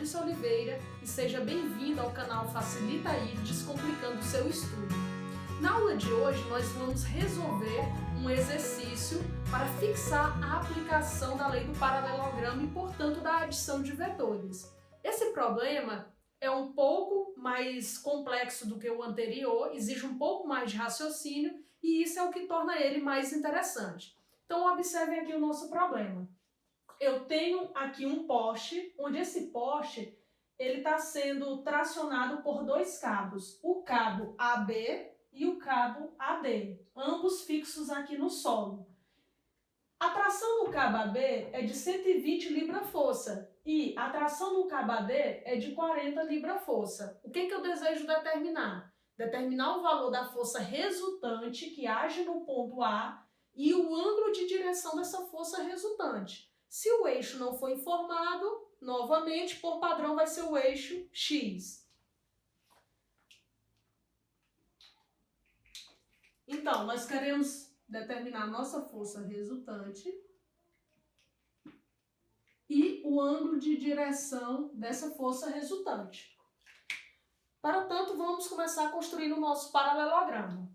Patrícia Oliveira e seja bem-vindo ao canal Facilita aí, Descomplicando o seu estudo. Na aula de hoje nós vamos resolver um exercício para fixar a aplicação da lei do paralelogramo e, portanto, da adição de vetores. Esse problema é um pouco mais complexo do que o anterior, exige um pouco mais de raciocínio e isso é o que torna ele mais interessante. Então observem aqui o nosso problema. Eu tenho aqui um poste, onde esse poste ele está sendo tracionado por dois cabos, o cabo AB e o cabo AD, ambos fixos aqui no solo. A tração no cabo AB é de 120 libra-força e a tração no cabo AD é de 40 libra-força. O que eu desejo determinar? Determinar o valor da força resultante que age no ponto A e o ângulo de direção dessa força resultante. Se o eixo não for informado, novamente, por padrão, vai ser o eixo X. Então, nós queremos determinar a nossa força resultante e o ângulo de direção dessa força resultante. Para tanto, vamos começar construindo o nosso paralelogramo.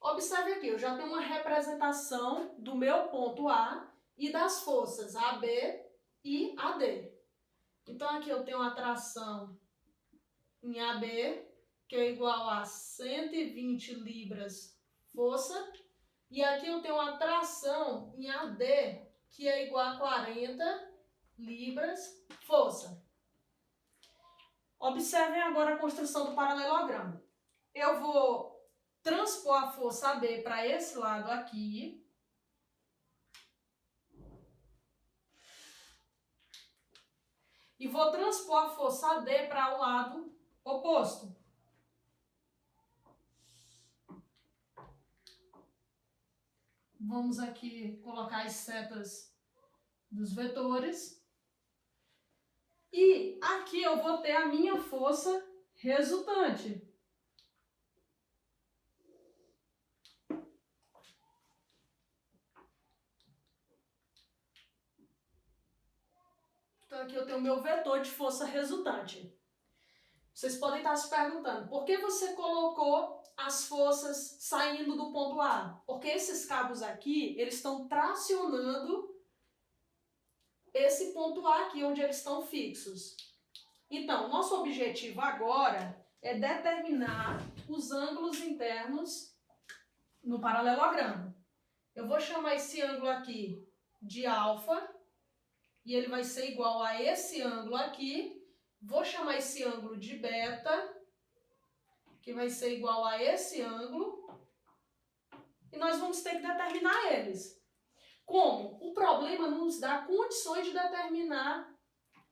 Observe aqui, eu já tenho uma representação do meu ponto A e das forças AB e AD. Então, aqui eu tenho a tração em AB, que é igual a 120 libras força. E aqui eu tenho a tração em AD, que é igual a 40 libras força. Observem agora a construção do paralelogramo. Eu vou transpor a força AB para esse lado aqui. E vou transpor a força AD para o lado oposto. Vamos aqui colocar as setas dos vetores. E aqui eu vou ter a minha força resultante. Então aqui eu tenho o meu vetor de força resultante. Vocês podem estar se perguntando, por que você colocou as forças saindo do ponto A? Porque esses cabos aqui, eles estão tracionando esse ponto A aqui, onde eles estão fixos. Então, nosso objetivo agora é determinar os ângulos internos no paralelogramo. Eu vou chamar esse ângulo aqui de alfa, e ele vai ser igual a esse ângulo aqui. Vou chamar esse ângulo de beta, que vai ser igual a esse ângulo. E nós vamos ter que determinar eles. Como? O problema nos dá condições de determinar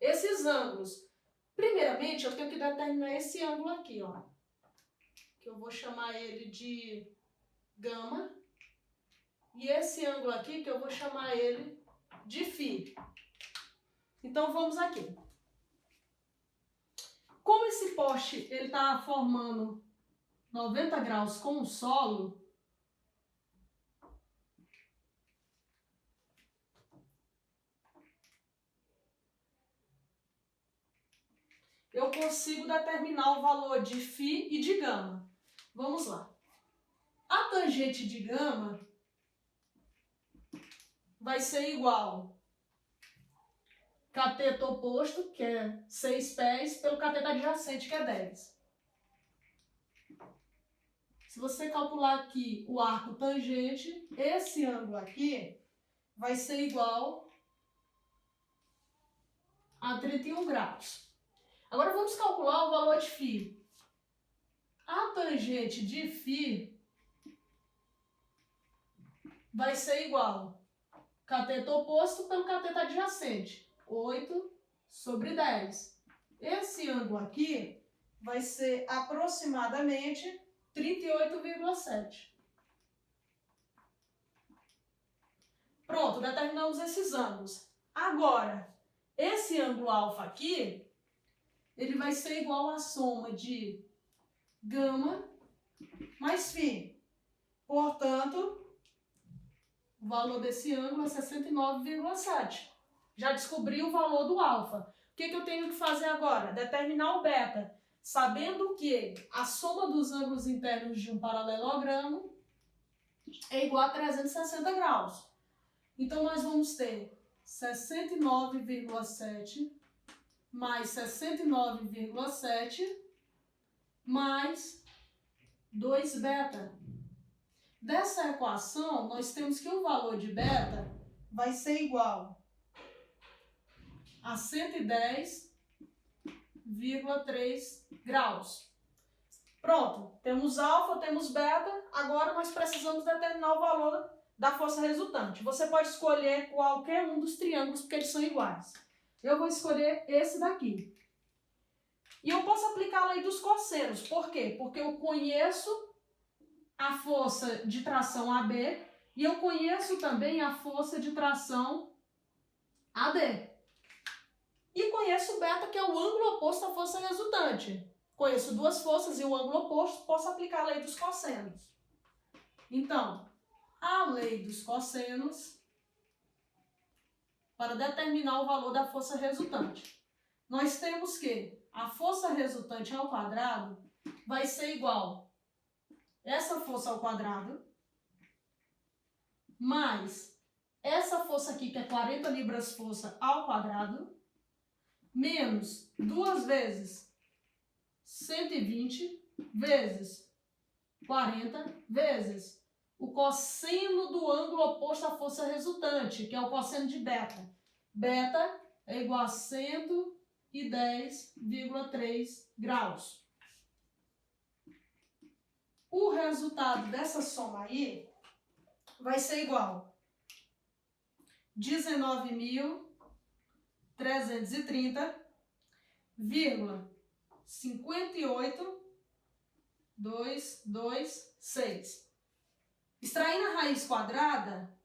esses ângulos. Primeiramente, eu tenho que determinar esse ângulo aqui, ó. Que eu vou chamar ele de gama. E esse ângulo aqui, que eu vou chamar ele de φ. Então, vamos aqui. Como esse poste está formando 90 graus com o solo, eu consigo determinar o valor de φ e de gama. Vamos lá. A tangente de gama vai ser igual cateto oposto, que é 6 pés, pelo cateto adjacente, que é 10. Se você calcular aqui o arco tangente, esse ângulo aqui vai ser igual a 31 graus. Agora vamos calcular o valor de φ. A tangente de φ vai ser igual cateto oposto pelo cateto adjacente. 8 sobre 10. Esse ângulo aqui vai ser aproximadamente 38,7. Pronto, determinamos esses ângulos. Agora, esse ângulo alfa aqui, ele vai ser igual à soma de gama mais φ. Portanto, O valor desse ângulo é 69,7. Já descobri o valor do alfa. O que eu tenho que fazer agora? Determinar o beta, sabendo que a soma dos ângulos internos de um paralelogramo é igual a 360 graus. Então, nós vamos ter 69,7 mais 69,7 mais 2 beta. Dessa equação, nós temos que o valor de beta vai ser igual a 110,3 graus. Pronto, temos alfa, temos beta, agora nós precisamos determinar o valor da força resultante. Você pode escolher qualquer um dos triângulos, porque eles são iguais. Eu vou escolher esse daqui. E eu posso aplicar a lei dos cossenos. Por quê? Porque eu conheço a força de tração AB e eu conheço também a força de tração AD. E conheço o beta, que é o ângulo oposto à força resultante. Conheço duas forças e o ângulo oposto, posso aplicar a lei dos cossenos. Então, a lei dos cossenos para determinar o valor da força resultante. Nós temos que a força resultante ao quadrado vai ser igual a essa força ao quadrado mais essa força aqui, que é 40 libras força ao quadrado, menos 2 vezes 120 vezes 40 vezes o cosseno do ângulo oposto à força resultante, que é o cosseno de beta. Beta é igual a 110,3 graus. O resultado dessa soma aí vai ser igual a 19.330,58226. Extraindo a raiz quadrada,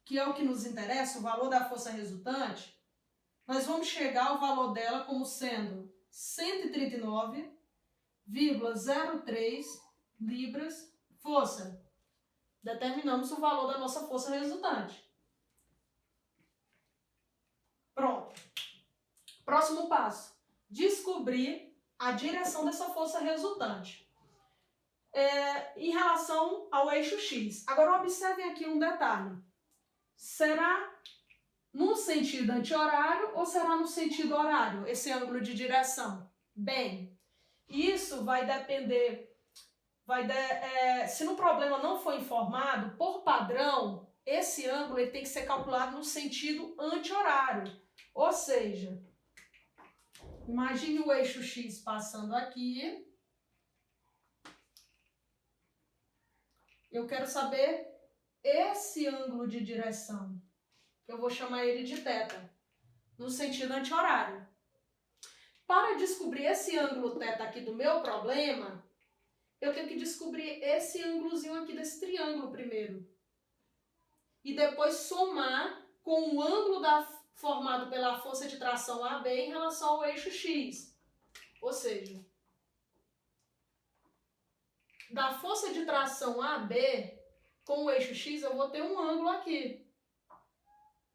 que é o que nos interessa, o valor da força resultante, nós vamos chegar ao valor dela como sendo 139,03 libras força. Determinamos o valor da nossa força resultante. Pronto. Próximo passo. Descobrir a direção dessa força resultante. Em relação ao eixo X. Agora observem aqui um detalhe. Será no sentido anti-horário ou será no sentido horário esse ângulo de direção? Bem, isso vai depender, se no problema não for informado, por padrão, esse ângulo ele tem que ser calculado no sentido anti-horário. Ou seja, imagine o eixo X passando aqui. Eu quero saber esse ângulo de direção. Eu vou chamar ele de θ, no sentido anti-horário. Para descobrir esse ângulo θ aqui do meu problema, eu tenho que descobrir esse ângulozinho aqui desse triângulo primeiro. E depois somar com o ângulo formado pela força de tração AB em relação ao eixo X. Ou seja, da força de tração AB com o eixo X, eu vou ter um ângulo aqui.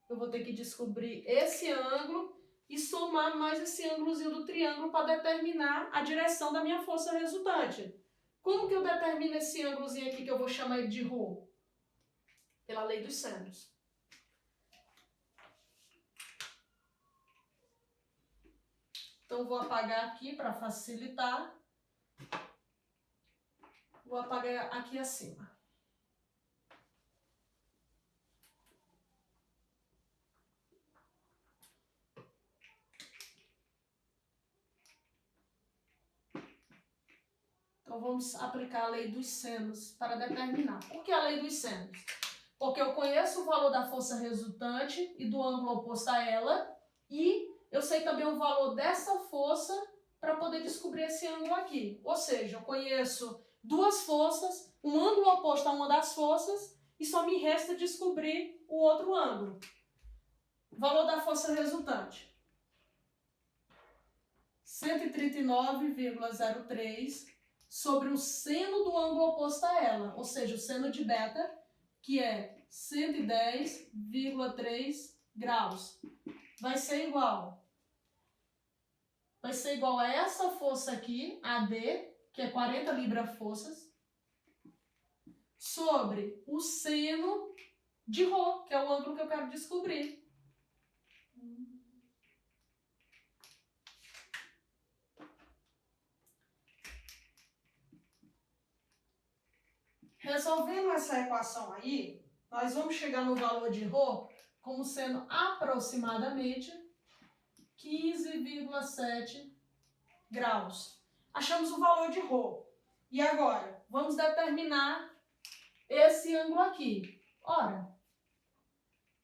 Eu vou ter que descobrir esse ângulo e somar mais esse ângulozinho do triângulo para determinar a direção da minha força resultante. Como que eu determino esse ângulozinho aqui, que eu vou chamar ele de ρ? Pela lei dos senos. Então, vou apagar aqui para facilitar. Vou apagar aqui acima. Então, vamos aplicar a lei dos senos para determinar. Por que a lei dos senos? Porque eu conheço o valor da força resultante e do ângulo oposto a ela, e eu sei também o valor dessa força para poder descobrir esse ângulo aqui. Ou seja, eu conheço duas forças, um ângulo oposto a uma das forças, e só me resta descobrir o outro ângulo. Valor da força resultante. 139,03 sobre o seno do ângulo oposto a ela, ou seja, o seno de beta, que é 110,3 graus. Vai ser igual a essa força aqui, AD, que é 40 libra-forças, sobre o seno de Rho, que é o ângulo que eu quero descobrir. Resolvendo essa equação aí, nós vamos chegar no valor de Rho como sendo aproximadamente 15,7 graus. Achamos o valor de Rho. E agora, vamos determinar esse ângulo aqui. Ora,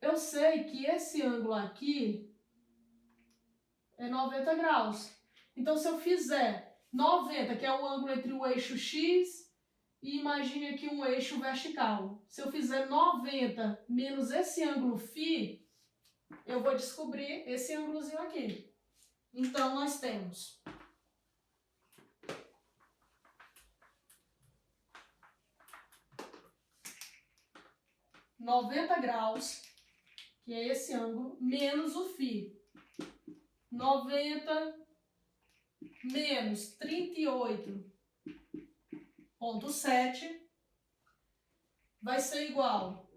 eu sei que esse ângulo aqui é 90 graus. Então, se eu fizer 90, que é o ângulo entre o eixo X e imagine aqui um eixo vertical. Se eu fizer 90 menos esse ângulo φ, eu vou descobrir esse ângulozinho aqui. Então, nós temos 90 graus, que é esse ângulo, menos o φ. 90 menos 38,7 vai ser igual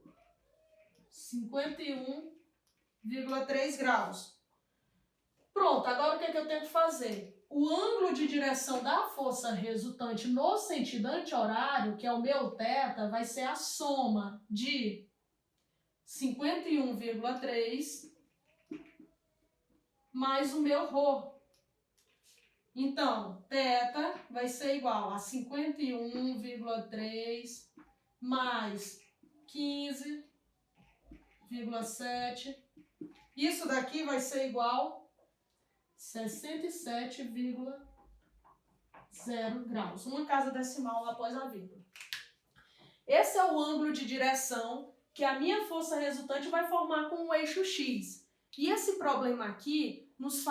a 51,3 graus. Pronto, agora o que é que eu tenho que fazer? O ângulo de direção da força resultante no sentido anti-horário, que é o meu θ, vai ser a soma de 51,3 mais o meu Rho. Então, θ vai ser igual a 51,3 mais 15,7. Isso daqui vai ser igual a 67,0 graus. Uma casa decimal após a vírgula. Esse é o ângulo de direção que a minha força resultante vai formar com o eixo X. E esse problema aqui nos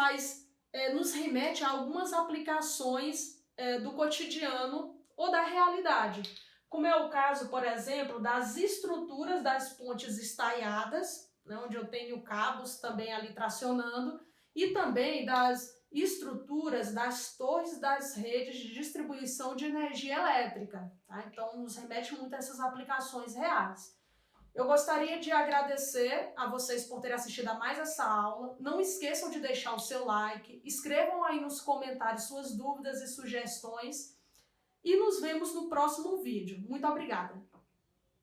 remete a algumas aplicações do cotidiano ou da realidade. Como é o caso, por exemplo, das estruturas das pontes estaiadas, né, onde eu tenho cabos também ali tracionando, e também das estruturas das torres das redes de distribuição de energia elétrica. Tá? Então, nos remete muito a essas aplicações reais. Eu gostaria de agradecer a vocês por terem assistido a mais essa aula. Não esqueçam de deixar o seu like, escrevam aí nos comentários suas dúvidas e sugestões e nos vemos no próximo vídeo. Muito obrigada!